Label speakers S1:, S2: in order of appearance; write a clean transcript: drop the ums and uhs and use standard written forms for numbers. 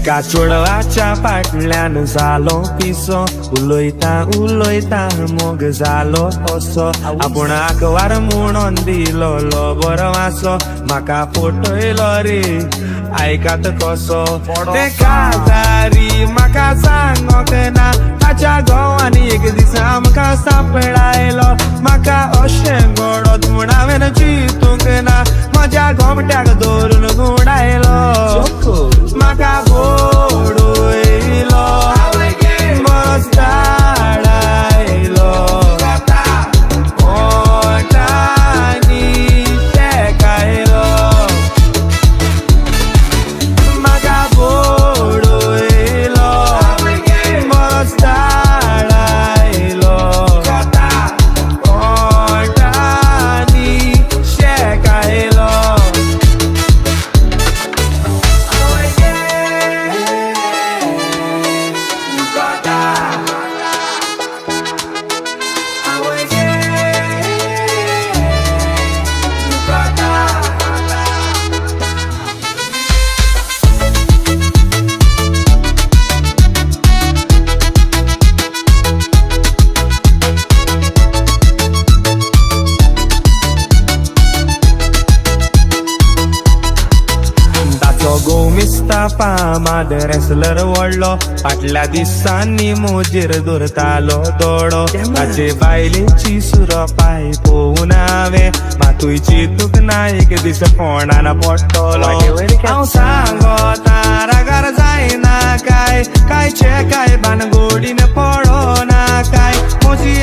S1: एका चोडवाच्या फाटल्यान जालो पिसो उलोयता उलोयता मोग जालो असो आपूण आकवार म्हणून दिलो बरो वासो म्हाका फटयलो रे आयकात कसो ते काजारी म्हाका सांगोक ना ताच्या घोवांनी एक दीस आमकां सांपळायलो म्हाका अशें घडत म्हूण हांवें चिंतूंक ना म्हज्या घोमट्याक धरून गुंडायलो म्हाका घोडयलो बरोच धाडायलो ओटांनी शेकायलो म्हाका घोडयलो बरोच धाडायलो ओटांनी शेकायलो गोमिस्ता फामाद रेसलर वडलो फाटल्या दिसांनी मोजेर धरतालो दोडो ताचे बायलेची सुरो पाय पोवून हांवें मातूय चिंतूंक ना एक दीस फोंडान पडटलो हांव सांगता रागार जायना काय कांयचे काय भानगडीन पडोना काय म्हजी